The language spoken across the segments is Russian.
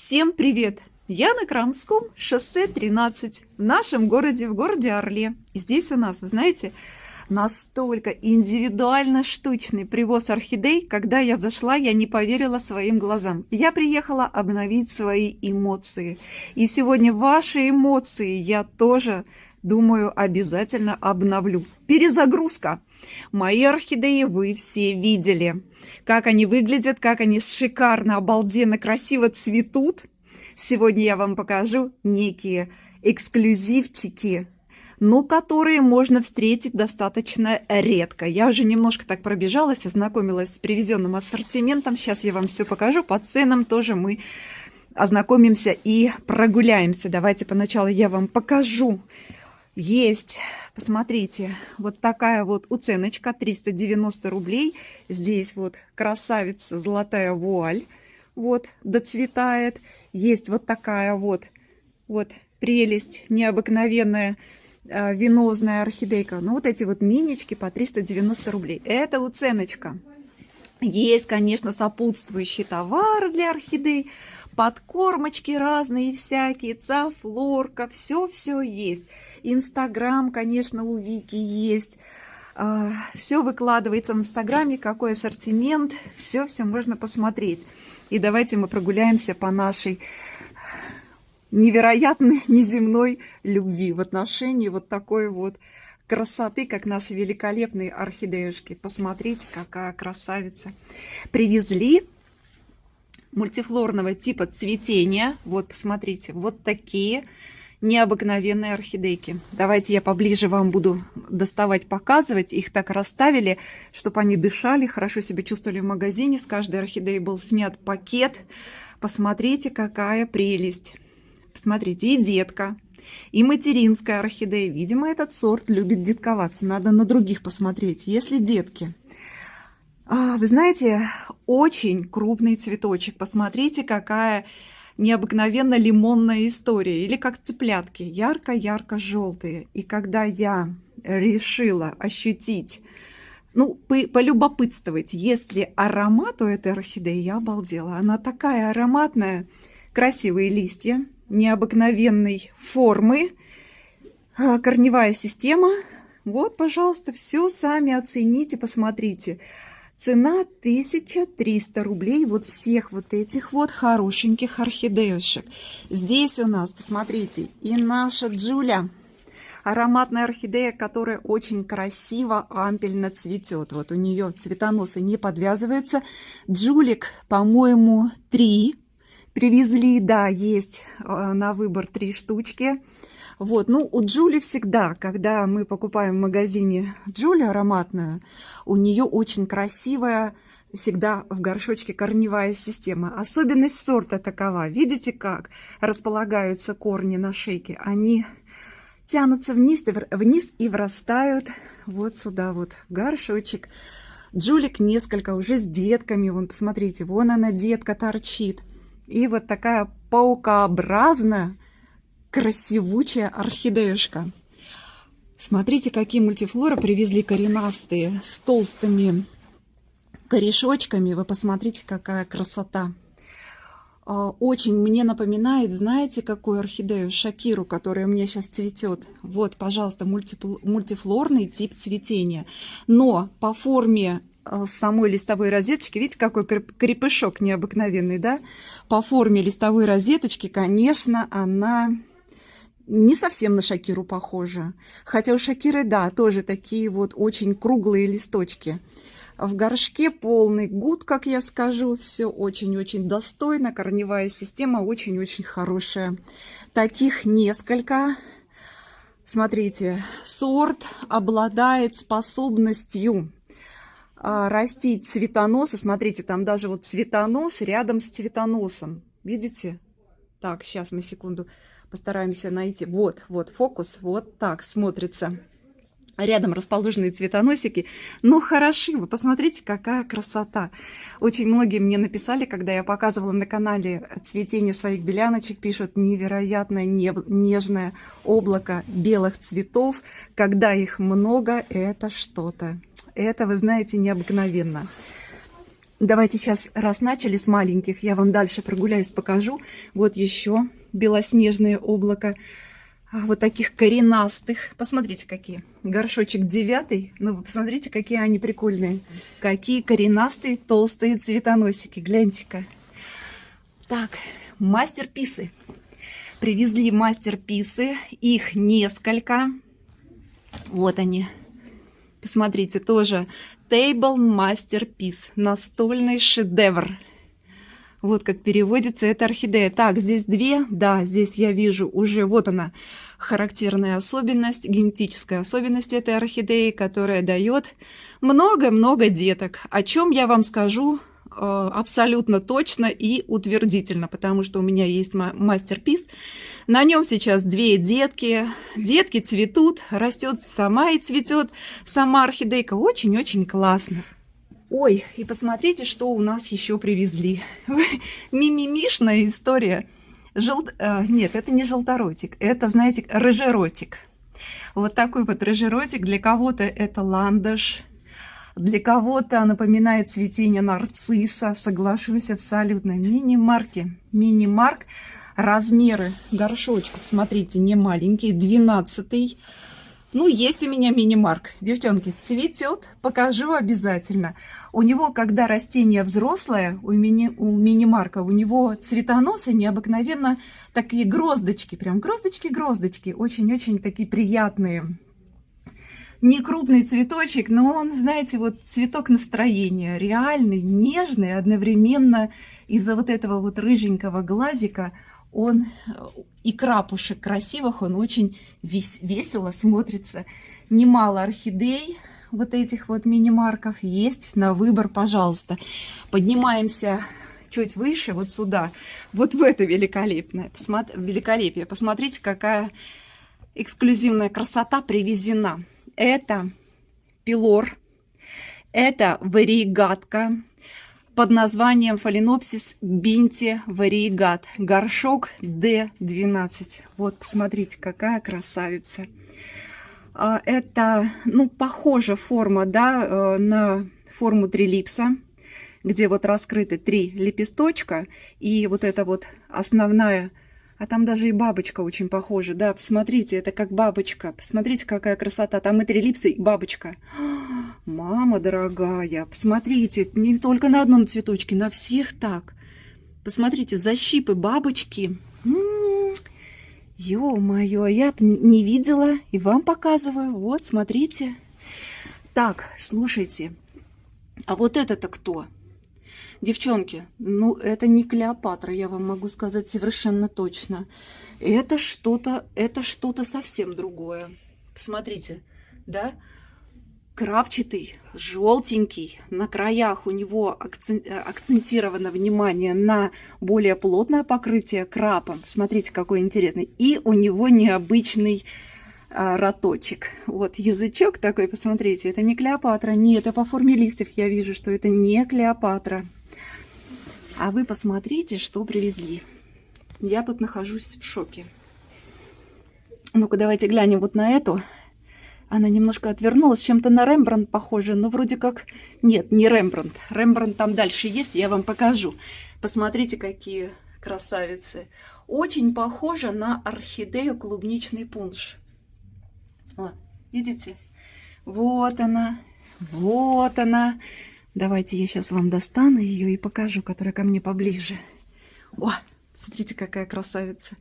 Всем привет! Я на Крамском, шоссе 13, в нашем городе, в городе Орле. И здесь у нас, вы знаете, настолько индивидуально штучный привоз орхидей. Когда я зашла, я не поверила своим глазам. Я приехала обновить свои эмоции. И сегодня ваши эмоции я тоже, думаю, обязательно обновлю. Перезагрузка. Мои орхидеи вы все видели. Как они выглядят, как они шикарно, обалденно, красиво цветут. Сегодня я вам покажу некие эксклюзивчики, но которые можно встретить достаточно редко. Я уже немножко так пробежалась, ознакомилась с привезенным ассортиментом. Сейчас я вам все покажу. По ценам тоже мы ознакомимся и прогуляемся. Давайте поначалу я вам покажу. Есть, посмотрите, вот такая вот уценочка, 390 рублей. Здесь вот красавица золотая вуаль, вот, доцветает. Есть вот такая вот прелесть необыкновенная, венозная орхидейка. Ну, вот эти вот минички по 390 рублей. Это уценочка. Есть, конечно, сопутствующий товар для орхидей. Подкормочки разные всякие, цафлорка, все есть. Инстаграм, конечно, у Вики есть. Все выкладывается в Инстаграме, какой ассортимент, все можно посмотреть. И давайте мы прогуляемся по нашей невероятной, неземной любви в отношении вот такой вот красоты, как наши великолепные орхидеюшки. Посмотрите, какая красавица. Привезли мультифлорного типа цветения. Вот, посмотрите, вот такие необыкновенные орхидейки. Давайте я поближе вам буду доставать, показывать. Их так расставили, чтобы они дышали, хорошо себя чувствовали в магазине. С каждой орхидеи был снят пакет. Посмотрите, какая прелесть. Посмотрите, и детка, и материнская орхидея. Видимо, этот сорт любит детковаться. Надо на других посмотреть. Если детки... Вы знаете, очень крупный цветочек. Посмотрите, какая необыкновенно лимонная история. Или как цыплятки, ярко-ярко желтые. И когда я решила ощутить, ну, полюбопытствовать, есть ли аромат у этой орхидеи, я обалдела. Она такая ароматная, красивые листья, необыкновенной формы, корневая система. Вот, пожалуйста, все сами оцените, посмотрите. Цена 1300 рублей вот всех вот этих вот хорошеньких орхидеюшек. Здесь у нас, посмотрите, и наша Джуля. Ароматная орхидея, которая очень красиво ампельно цветет. Вот у нее цветоносы не подвязываются. Джулик, по-моему, 3 привезли. Да, есть на выбор 3 штучки. Вот, ну, у Джули всегда, когда мы покупаем в магазине Джули ароматную, у нее очень красивая, всегда в горшочке корневая система. Особенность сорта такова. Видите, как располагаются корни на шейке? Они тянутся вниз и врастают вот сюда вот в горшочек. Джулик несколько уже с детками. Вон, посмотрите, вон она, детка, торчит. И вот такая паукообразная, красивучая орхидеюшка. Смотрите, какие мультифлоры привезли коренастые, с толстыми корешочками. Вы посмотрите, какая красота. Очень мне напоминает, знаете, какую орхидею? Шакиру, которая у меня сейчас цветет. Вот, пожалуйста, мультифлорный тип цветения. Но по форме самой листовой розеточки, видите, какой крепышок необыкновенный, да? По форме листовой розеточки, конечно, она не совсем на Шакиру похожа. Хотя у Шакиры, да, тоже такие вот очень круглые листочки. В горшке полный гуд, как я скажу. Все очень-очень достойно. Корневая система очень-очень хорошая. Таких несколько. Смотрите, сорт обладает способностью растить цветоносы. Смотрите, там даже вот цветонос рядом с цветоносом. Видите? Так, сейчас мы секунду постараемся найти. Вот, фокус, вот так смотрится. Рядом расположенные цветоносики. Ну, хороши, вы посмотрите, какая красота. Очень многие мне написали, когда я показывала на канале цветение своих беляночек, пишут: невероятное нежное облако белых цветов. Когда их много, это что-то. Это, вы знаете, необыкновенно. Давайте сейчас, раз начали с маленьких, я вам дальше прогуляюсь, покажу. Вот еще белоснежное облако. Вот таких коренастых. Посмотрите, какие. Горшочек 9. Ну, вы посмотрите, какие они прикольные. Какие коренастые, толстые цветоносики. Гляньте-ка. Так, мастерписы. Привезли мастерписы. Их несколько. Вот они. Посмотрите, тоже Table Masterpiece. Настольный шедевр. Вот как переводится эта орхидея. Так, здесь две. Да, здесь я вижу уже, вот она, характерная особенность, генетическая особенность этой орхидеи, которая дает много-много деток. О чем я вам скажу абсолютно точно и утвердительно, потому что у меня есть мастерпис. На нем сейчас две детки. Детки цветут, растет сама и цветет сама орхидейка. Очень-очень классно. Ой, и посмотрите, что у нас еще привезли. Мимимишная история. Нет, это не желторотик, это, знаете, рыжеротик. Вот такой вот рыжеротик. Для кого-то это ландыш, для кого-то напоминает цветение нарцисса. Соглашусь абсолютно. Мини-марки. Мини-марк. Размеры горшочков, смотрите, не маленькие, 12-й. Ну, есть у меня мини-марк. Девчонки, цветет, покажу обязательно. У него, когда растение взрослое, у мини-марка, у него цветоносы необыкновенно такие гроздочки, прям гроздочки-гроздочки, очень-очень такие приятные. Не крупный цветочек, но он, знаете, вот цветок настроения, реальный, нежный, одновременно из-за вот этого вот рыженького глазика он и крапушек красивых, он очень весело смотрится. Немало орхидей вот этих вот мини-марков есть на выбор, пожалуйста. Поднимаемся чуть выше, вот сюда, вот в это великолепие. Посмотрите, какая эксклюзивная красота привезена. Это пилор, это вариегатка под названием Phalaenopsis binti variegata. Горшок D12. Вот, посмотрите, какая красавица. Это, ну, похожа форма, да, на форму трилипса, где вот раскрыты 3 лепесточка, и вот эта вот основная, а там даже и бабочка очень похожа, да, посмотрите, это как бабочка, посмотрите, какая красота, там и трилипсы, и бабочка. Мама дорогая, посмотрите, не только на одном цветочке, на всех так. Посмотрите, защипы бабочки. Ё-моё, я-то не видела, и вам показываю. Вот, смотрите. Так, слушайте, а вот это-то кто? Девчонки, ну это не Клеопатра, я вам могу сказать совершенно точно. Это что-то совсем другое. Посмотрите, да? Крапчатый, желтенький, на краях у него акцентировано внимание на более плотное покрытие крапом. Смотрите, какой интересный. И у него необычный роточек. Вот язычок такой, посмотрите, это не Клеопатра. Нет, это по форме листьев я вижу, что это не Клеопатра. А вы посмотрите, что привезли. Я тут нахожусь в шоке. Ну-ка, давайте глянем вот на эту. Она немножко отвернулась, чем-то на Рембрандт похоже, но вроде как... Нет, не Рембрандт. Рембрандт там дальше есть, я вам покажу. Посмотрите, какие красавицы. Очень похожа на орхидею клубничный пунш. Вот, видите? Вот она, вот она. Давайте я сейчас вам достану ее и покажу, которая ко мне поближе. О, смотрите, какая красавица.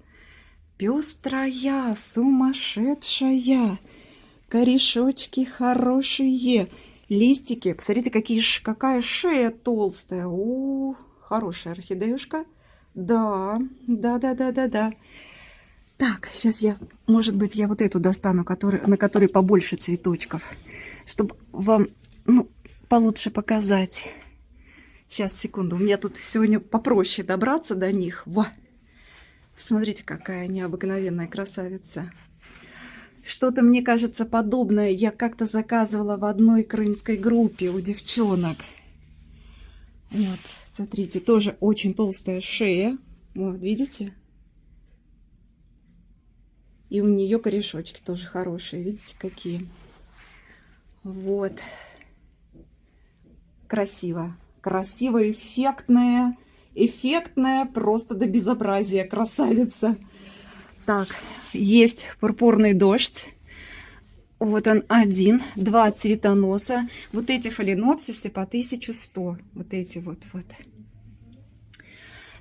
Пестрая, сумасшедшая. Корешочки хорошие, листики. Посмотрите, какая шея толстая. О, хорошая орхидеюшка. Да. Так, сейчас я, может быть, я вот эту достану, на которой побольше цветочков, чтобы вам, ну, получше показать. Сейчас, секунду, у меня тут сегодня попроще добраться до них. Во! Смотрите, какая необыкновенная красавица. Что-то, мне кажется, подобное я как-то заказывала в одной крымской группе у девчонок. Вот, смотрите, тоже очень толстая шея. Вот, видите? И у нее корешочки тоже хорошие. Видите, какие? Вот. Красиво. красивая, эффектная, просто до безобразия красавица. Так, есть пурпурный дождь. Вот он один, два цветоноса. Вот эти фаленопсисы по 1100. Вот эти вот.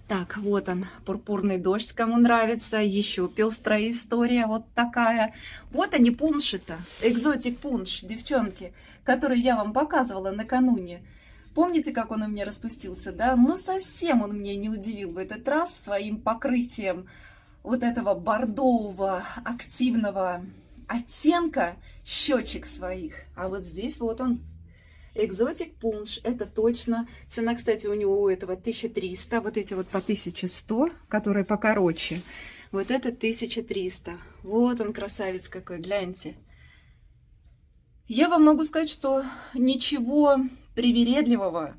Так, вот он, пурпурный дождь, кому нравится. Еще пестрая история вот такая. Вот они пунши-то, экзотик пунш, девчонки, который я вам показывала накануне. Помните, как он у меня распустился, да? Но совсем он меня не удивил в этот раз своим покрытием вот этого бордового активного оттенка щечек своих. А вот здесь вот он, экзотик пунш, это точно. Цена, кстати, у него у этого 1300, вот эти вот по 1100, которые покороче. Вот это 1300. Вот он, красавец какой, гляньте. Я вам могу сказать, что ничего привередливого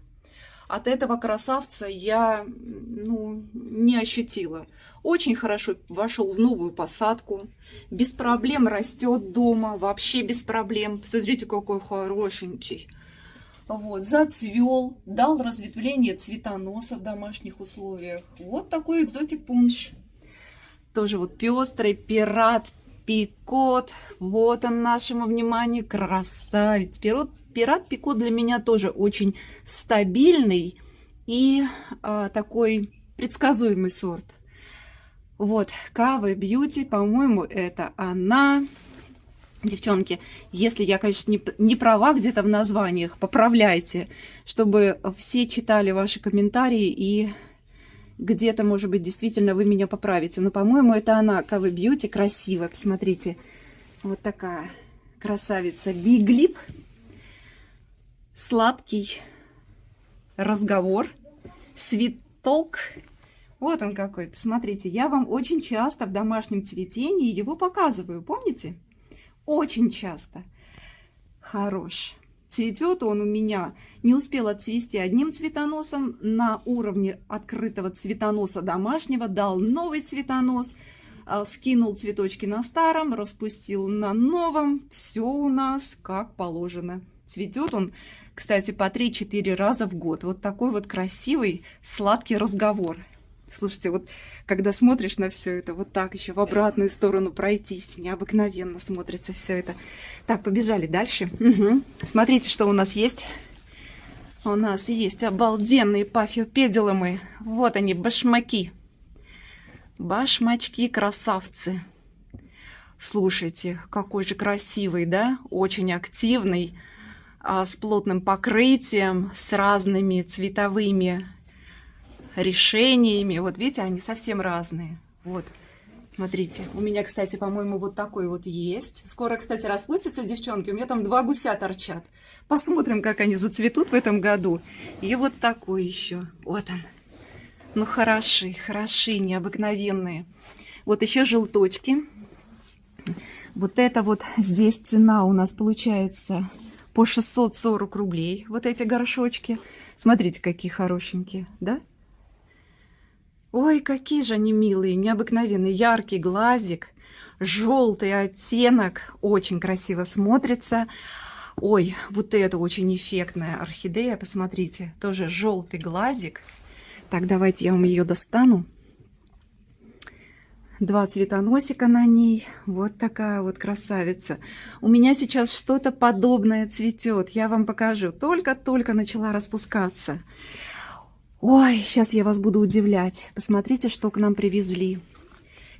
от этого красавца я, не ощутила. Очень хорошо вошел в новую посадку. Без проблем растет дома. Вообще без проблем. Смотрите, какой хорошенький. Вот, зацвел, дал разветвление цветоноса в домашних условиях. Вот такой экзотик пунш. Тоже вот пестрый пират, пикот. Вот он нашему вниманию. Красавец. Пират пикот для меня тоже очень стабильный и такой предсказуемый сорт. Вот, Кава Бьюти, по-моему, это она. Девчонки, если я, конечно, не права где-то в названиях, поправляйте, чтобы все читали ваши комментарии и где-то, может быть, действительно вы меня поправите. Но, по-моему, это она, Кава Бьюти, красивая. Посмотрите, вот такая красавица. Биглип, сладкий разговор, sweet talk. Вот он какой, посмотрите, я вам очень часто в домашнем цветении его показываю, помните? Очень часто. Хорош. Цветет он у меня, не успел отцвести одним цветоносом, на уровне открытого цветоноса домашнего дал новый цветонос, скинул цветочки на старом, распустил на новом, все у нас как положено. Цветет он, кстати, по 3-4 раза в год. Вот такой вот красивый, сладкий разговор. Слушайте, вот когда смотришь на все это, вот так еще в обратную сторону пройтись, необыкновенно смотрится все это. Так, побежали дальше. Угу. Смотрите, что у нас есть. У нас есть обалденные пафиопедилумы. Вот они, башмаки. Башмачки, красавцы. Слушайте, какой же красивый, да? Очень активный, с плотным покрытием, с разными цветовыми решениями. Вот видите, они совсем разные. Вот, смотрите. У меня, кстати, по-моему, вот такой вот есть. Скоро, кстати, распустятся, девчонки. У меня там 2 гуся торчат. Посмотрим, как они зацветут в этом году. И вот такой еще. Вот он. Ну, хороши, необыкновенные. Вот еще желточки. Вот это вот здесь цена у нас получается по 640 рублей. Вот эти горшочки. Смотрите, какие хорошенькие, да? Ой, какие же они милые, необыкновенный, яркий глазик, желтый оттенок, очень красиво смотрится. Ой, вот это очень эффектная орхидея, посмотрите, тоже желтый глазик. Так, давайте я вам ее достану. 2 цветоносика на ней, вот такая вот красавица. У меня сейчас что-то подобное цветет, я вам покажу, только-только начала распускаться. Ой, сейчас я вас буду удивлять. Посмотрите, что к нам привезли.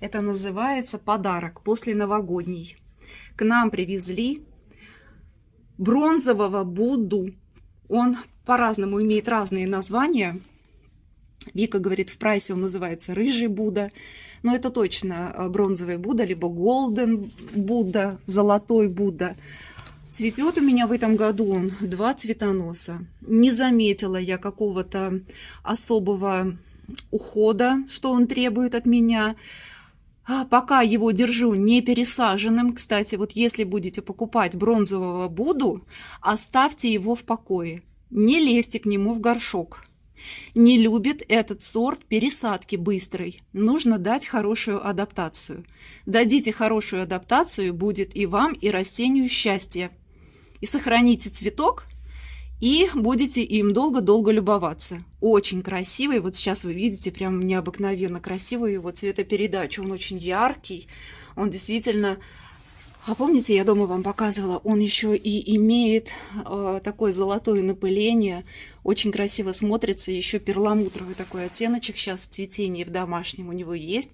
Это называется подарок после новогодний. К нам привезли бронзового Будду. Он по-разному имеет разные названия. Вика говорит, в прайсе он называется рыжий Будда. Но это точно бронзовый Будда, либо голден Будда, золотой Будда. Цветет у меня в этом году он 2 цветоноса. Не заметила я какого-то особого ухода, что он требует от меня. Пока его держу не пересаженным. Кстати, вот если будете покупать бронзового Будду, оставьте его в покое. Не лезьте к нему в горшок. Не любит этот сорт пересадки быстрой. Нужно дать хорошую адаптацию. Дадите хорошую адаптацию, будет и вам, и растению счастье. И сохраните цветок, И будете им долго-долго любоваться. Очень красивый. Вот сейчас вы видите, прям необыкновенно красивый его цветопередачу. Он очень яркий. Он действительно... А помните, я дома вам показывала, он еще и имеет такое золотое напыление. Очень красиво смотрится. Еще перламутровый такой оттеночек сейчас в цветении в домашнем у него есть.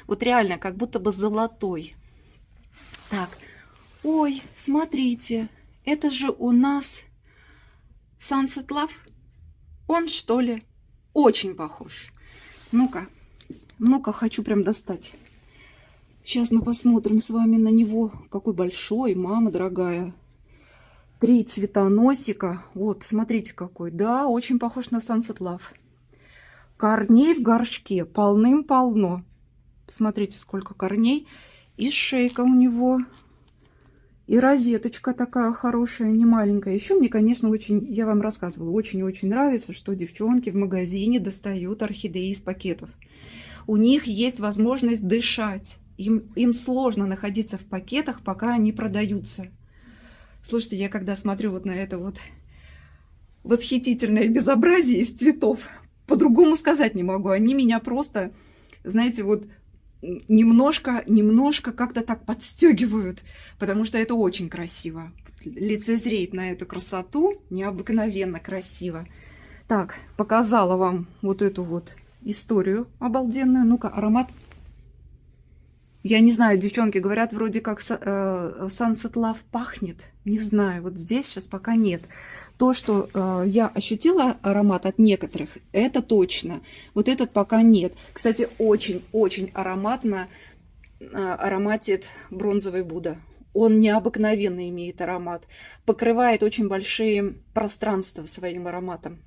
Вот реально, как будто бы золотой. Так, ой, смотрите, это же у нас Sunset Love. Он, что ли? Очень похож. Ну-ка, ну-ка, хочу прям достать. Сейчас мы посмотрим с вами на него. Какой большой, мама дорогая. 3 цветоносика. Вот, посмотрите какой. Да, очень похож на Sunset Love. Корней в горшке полным-полно. Посмотрите, сколько корней. И шейка у него. И розеточка такая хорошая, не маленькая. Еще мне, конечно, очень, я вам рассказывала, очень-очень нравится, что девчонки в магазине достают орхидеи из пакетов. У них есть возможность дышать. Им сложно находиться в пакетах, пока они продаются. Слушайте, я когда смотрю вот на это вот восхитительное безобразие из цветов, по-другому сказать не могу. Они меня просто, знаете, вот немножко как-то так подстегивают, потому что это очень красиво. Лицезреть на эту красоту необыкновенно красиво. Так, показала вам вот эту вот историю обалденную. Ну-ка, аромат. Я не знаю, девчонки говорят, вроде как Sunset Love пахнет. Не знаю, вот здесь сейчас пока нет. То, что я ощутила аромат от некоторых, это точно. Вот этот пока нет. Кстати, очень-очень ароматно ароматит бронзовый Будда. Он необыкновенно имеет аромат. Покрывает очень большие пространства своим ароматом.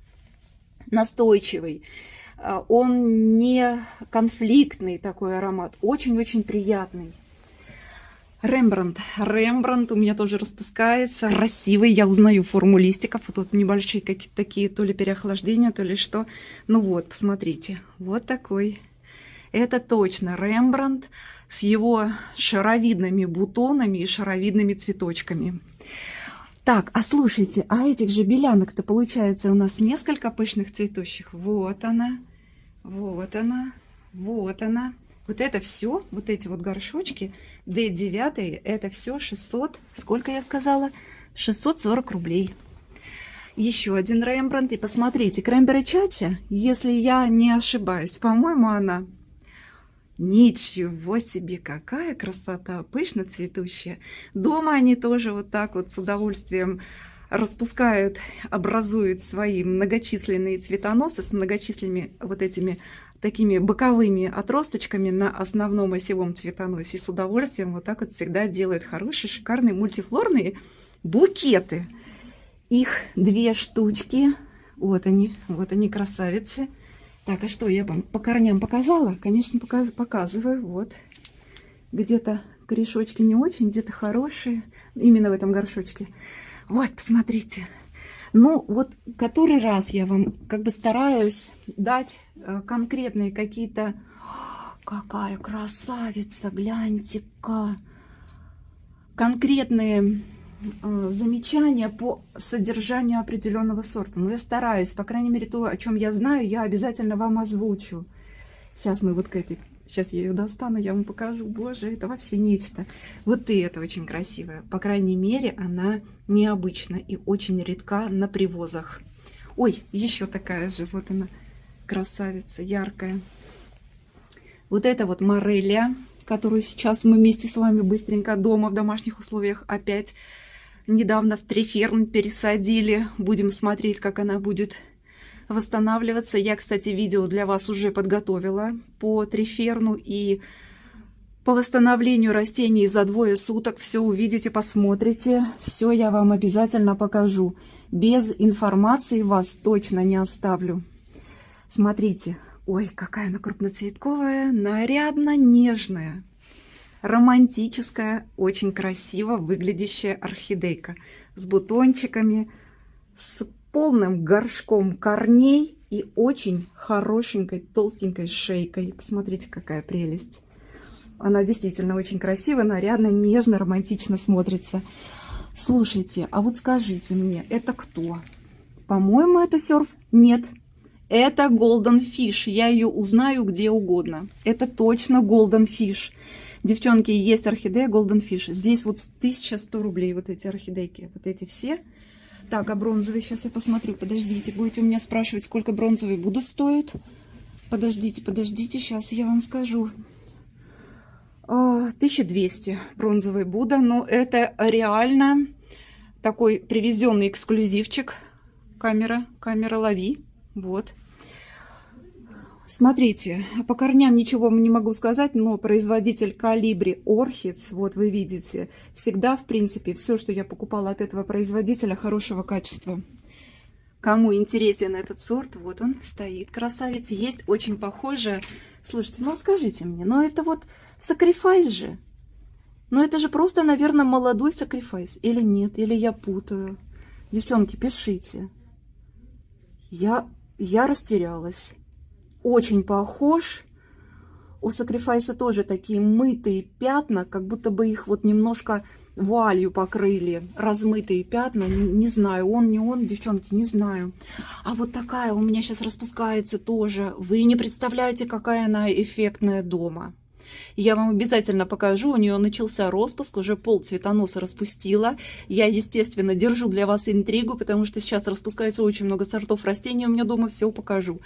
Настойчивый. Он не конфликтный такой аромат, очень-очень приятный. Рембрандт. Рембрандт у меня тоже распускается, красивый. Я узнаю форму листиков. Вот тут небольшие какие-то такие, то ли переохлаждения, то ли что. Ну вот, посмотрите, вот такой. Это точно Рембрандт с его шаровидными бутонами и шаровидными цветочками. Так, а слушайте, а этих же белянок-то получается у нас несколько пышных цветущих. Вот она, вот она, вот она. Вот это все, вот эти вот горшочки, D9, это все 600, сколько я сказала? 640 рублей. Еще один Рембрандт. И посмотрите, Кренбери Чача, если я не ошибаюсь, по-моему, она... Ничего себе, какая красота, пышно цветущая. Дома они тоже вот так вот с удовольствием распускают, образуют свои многочисленные цветоносы с многочисленными вот этими такими боковыми отросточками на основном осевом цветоносе. С удовольствием вот так вот всегда делают хорошие, шикарные мультифлорные букеты. Их 2 штучки. Вот они красавицы. Так, а что, я вам по корням показала? Конечно, показываю. Вот. Где-то корешочки не очень, где-то хорошие. Именно в этом горшочке. Вот, посмотрите. Ну, вот который раз я вам как бы стараюсь дать конкретные какие-то... Какая красавица, гляньте-ка. Конкретные... замечания по содержанию определенного сорта. Но я стараюсь, по крайней мере, то, о чем я знаю, я обязательно вам озвучу. Сейчас мы вот к этой... Сейчас я ее достану, я вам покажу. Боже, это вообще нечто. Вот и это очень красивая. По крайней мере, она необычна и очень редка на привозах. Ой, еще такая же. Вот она, красавица, яркая. Вот это вот морелия, которую сейчас мы вместе с вами быстренько дома в домашних условиях опять недавно в триферн пересадили. Будем смотреть, как она будет восстанавливаться. Я, кстати, видео для вас уже подготовила по триферну и по восстановлению растений за 2 суток. Все увидите, посмотрите. Все я вам обязательно покажу. Без информации вас точно не оставлю. Смотрите. Ой, какая она крупноцветковая, нарядно нежная. Романтическая, очень красиво выглядящая орхидейка с бутончиками, с полным горшком корней и очень хорошенькой толстенькой шейкой. Посмотрите, какая прелесть. Она действительно очень красивая, нарядно, нежно, романтично смотрится. Слушайте, а вот скажите мне, это кто? По-моему, это серф. Нет. Это Golden Fish. Я ее узнаю где угодно. Это точно Golden Fish. Девчонки, есть орхидея Golden Fish. Здесь вот 1100 рублей вот эти орхидейки. Вот эти все. Так, а бронзовый, сейчас я посмотрю. Подождите, будете у меня спрашивать, сколько бронзовый Будда стоит? Подождите, сейчас я вам скажу. 1200 бронзовый Будда. Но это реально такой привезенный эксклюзивчик. Камера, лови. Вот. Смотрите, по корням ничего не могу сказать, но производитель Колибри Orchids, вот вы видите, всегда, в принципе, все, что я покупала от этого производителя, хорошего качества. Кому интересен этот сорт, вот он стоит, красавец. Есть очень похожее. Слушайте, ну скажите мне, ну это вот Sacrifice же. Ну это же просто, наверное, молодой Sacrifice. Или нет, или я путаю. Девчонки, пишите. Я растерялась. Очень похож. У Sacrifice тоже такие мытые пятна, как будто бы их вот немножко вуалью покрыли. Размытые пятна. Не знаю, он, не он, девчонки, не знаю. А вот такая у меня сейчас распускается тоже. Вы не представляете, какая она эффектная дома. Я вам обязательно покажу. У нее начался распуск, уже пол цветоноса распустила. Я, естественно, держу для вас интригу, потому что сейчас распускается очень много сортов растений. У меня дома все покажу.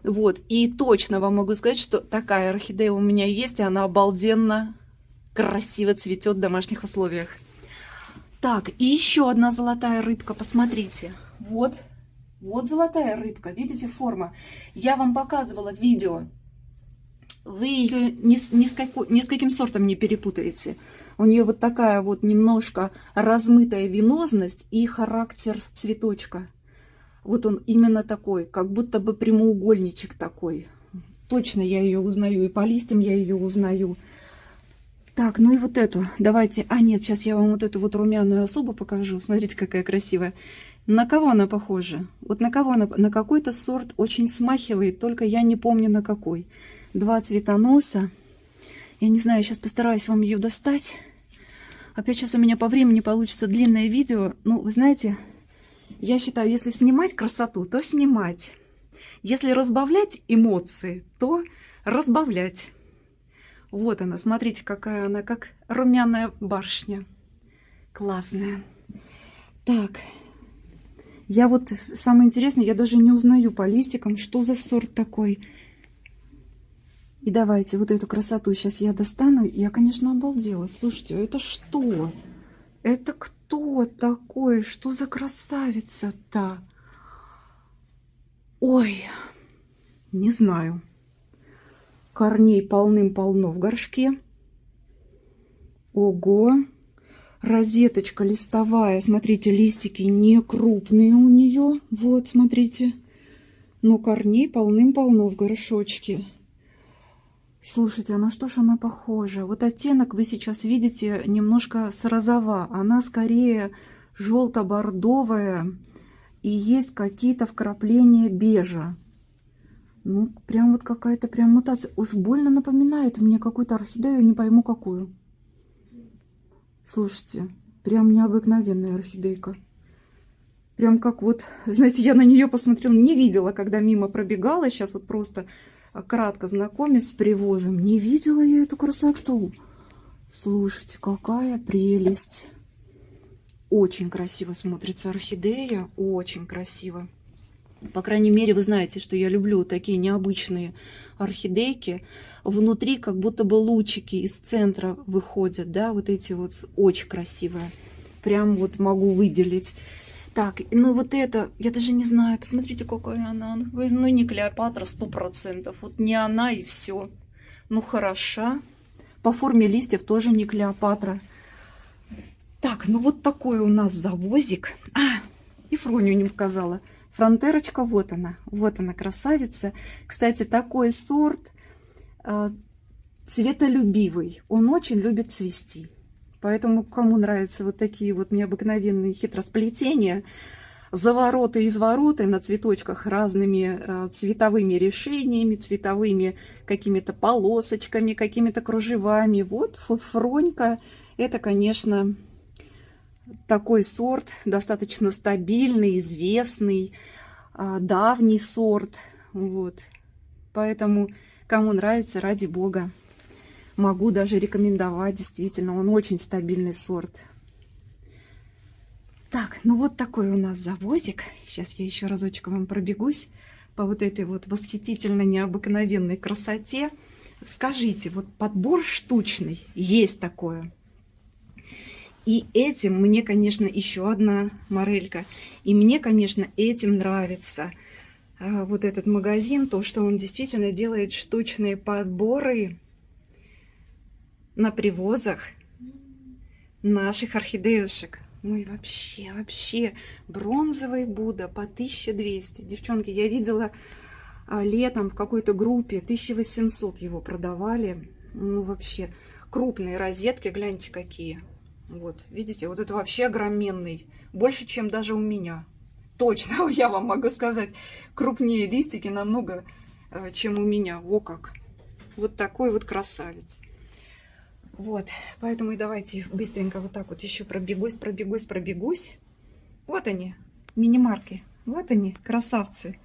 Вот, и точно вам могу сказать, что такая орхидея у меня есть, и она обалденно красиво цветет в домашних условиях. Так, и еще одна золотая рыбка, посмотрите. Вот золотая рыбка, видите, форма. Я вам показывала видео. Вы ее ни с каким сортом не перепутаете. У нее вот такая вот немножко размытая венозность и характер цветочка. Вот он именно такой, как будто бы прямоугольничек такой. Точно я ее узнаю, и по листьям я ее узнаю. Так, ну и вот эту, давайте. А нет, сейчас я вам вот эту вот румяную особу покажу. Смотрите, какая красивая. На кого она похожа? Вот на кого она? На какой-то сорт очень смахивает, только я не помню на какой. Два цветоноса. Я не знаю, сейчас постараюсь вам ее достать. Опять сейчас у меня по времени получится длинное видео. Ну, вы знаете... Я считаю, если снимать красоту, то снимать. Если разбавлять эмоции, то разбавлять. Вот она, смотрите, какая она, как румяная барышня. Классная. Так, я вот, самое интересное, я даже не узнаю по листикам, что за сорт такой. И давайте вот эту красоту сейчас я достану. Я, конечно, обалдела. Слушайте, это что? Это кто такой? Что за красавица-то? Ой, не знаю. Корней полным-полно в горшке. Ого. Розеточка листовая. Смотрите, листики не крупные у нее. Вот, смотрите. Но корней полным-полно в горшочке. Слушайте, а на что ж она похожа? Вот оттенок вы сейчас видите немножко с розова. Она скорее желто-бордовая. И есть какие-то вкрапления бежа. Ну, прям вот какая-то прям мутация. Уж больно напоминает мне какую-то орхидею, не пойму какую. Слушайте, прям необыкновенная орхидейка. Прям как вот, знаете, я на нее посмотрела, не видела, когда мимо пробегала. Сейчас вот просто... кратко знакомясь с привозом, не видела я эту красоту. Слушайте, какая прелесть. Очень красиво смотрится орхидея, очень красиво. По крайней мере, вы знаете, что я люблю такие необычные орхидейки. Внутри как будто бы лучики из центра выходят, да, вот эти вот очень красивые. Прям вот могу выделить. Так, ну вот это, я даже не знаю, посмотрите, какая она. Ну не Клеопатра 100%, вот не она и все. Ну хороша. По форме листьев тоже не Клеопатра. Так, ну вот такой у нас завозик. И Фронию не показала. Фронтерочка, вот она красавица. Кстати, такой сорт цветолюбивый, он очень любит цвести. Поэтому, кому нравятся вот такие вот необыкновенные хитросплетения, завороты и извороты на цветочках разными цветовыми решениями, цветовыми какими-то полосочками, какими-то кружевами. Вот Фронька, это, конечно, такой сорт, достаточно стабильный, известный, давний сорт. Вот. Поэтому, кому нравится, ради бога, могу даже рекомендовать. Действительно, он очень стабильный сорт. Так, ну вот такой у нас завозик. Сейчас я еще разочек вам пробегусь по вот этой вот восхитительно необыкновенной красоте. Скажите, вот подбор штучный, есть такое? И этим мне, конечно, еще одна морелька. И мне, конечно, этим нравится вот этот магазин, то, что он действительно делает штучные подборы на привозах наших орхидеюшек. Ой, вообще, бронзовый Будда по 1200. Девчонки, я видела летом в какой-то группе 1800 его продавали. Ну, вообще, крупные розетки, гляньте какие. Вот, видите, вот это вообще огроменный. Больше, чем даже у меня. Точно, я вам могу сказать. Крупнее листики намного, чем у меня. Во как. Вот такой вот красавец. Вот, поэтому и давайте быстренько вот так вот еще пробегусь. Вот они, мини-марки. Вот они, красавцы.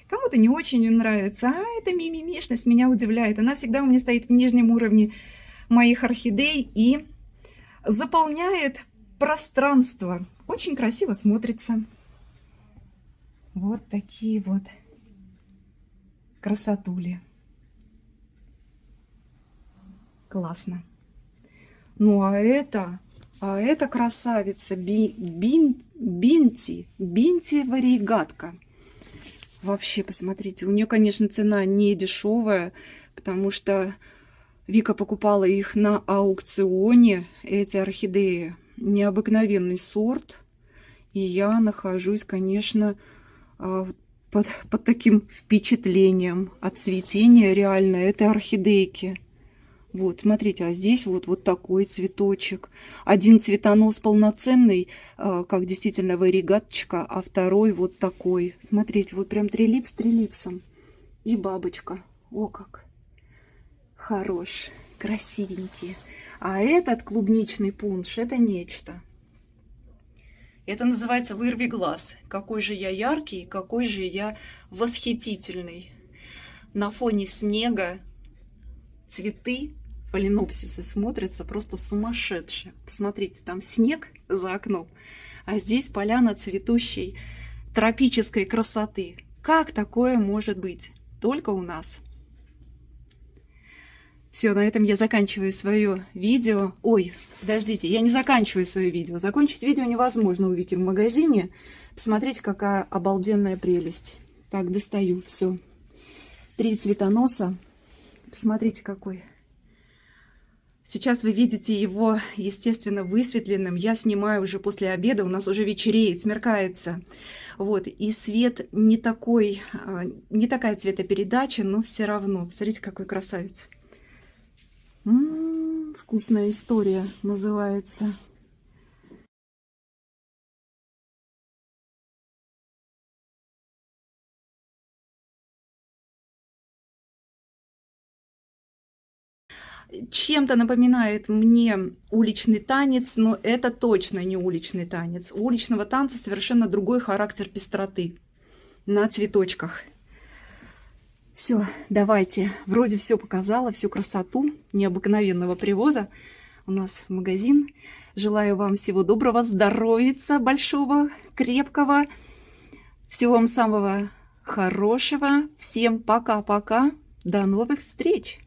Кому-то не очень нравится, а эта мимимишность меня удивляет. Она всегда у меня стоит в нижнем уровне моих орхидей и заполняет пространство. Очень красиво смотрится. Вот такие вот красотули. Классно. Ну а это красавица Бинти варигатка. Вообще, посмотрите, у нее, конечно, цена не дешевая, потому что Вика покупала их на аукционе, эти орхидеи. Необыкновенный сорт. И я нахожусь, конечно, под таким впечатлением от цветения реально этой орхидейки. Вот, смотрите, а здесь вот такой цветочек. Один цветонос полноценный, как действительно варигаточка, а второй вот такой. Смотрите, вот прям трилипс трилипсом. И бабочка. О, как хорош, красивенький. А этот клубничный пунш, это нечто. Это называется «Вырви глаз». Какой же я яркий, какой же я восхитительный. На фоне снега цветы фаленопсисы смотрятся просто сумасшедшие. Посмотрите, там снег за окном, а здесь поляна цветущей тропической красоты. Как такое может быть? Только у нас. Все, на этом я заканчиваю свое видео. Ой, подождите, я не заканчиваю свое видео. Закончить видео невозможно у Вики в магазине. Посмотрите, какая обалденная прелесть. Так, достаю, все. 3 цветоноса. Посмотрите, какой. Сейчас вы видите его, естественно, высветленным. Я снимаю уже после обеда, у нас уже вечереет, смеркается. Вот, и свет не такой, не такая цветопередача, но все равно. Посмотрите, какой красавец. Вкусная история называется. Чем-то напоминает мне уличный танец, но это точно не уличный танец. У уличного танца совершенно другой характер пестроты на цветочках. Все, давайте. Вроде все показала, всю красоту необыкновенного привоза у нас в магазин. Желаю вам всего доброго, здоровья, большого, крепкого. Всего вам самого хорошего. Всем пока-пока. До новых встреч!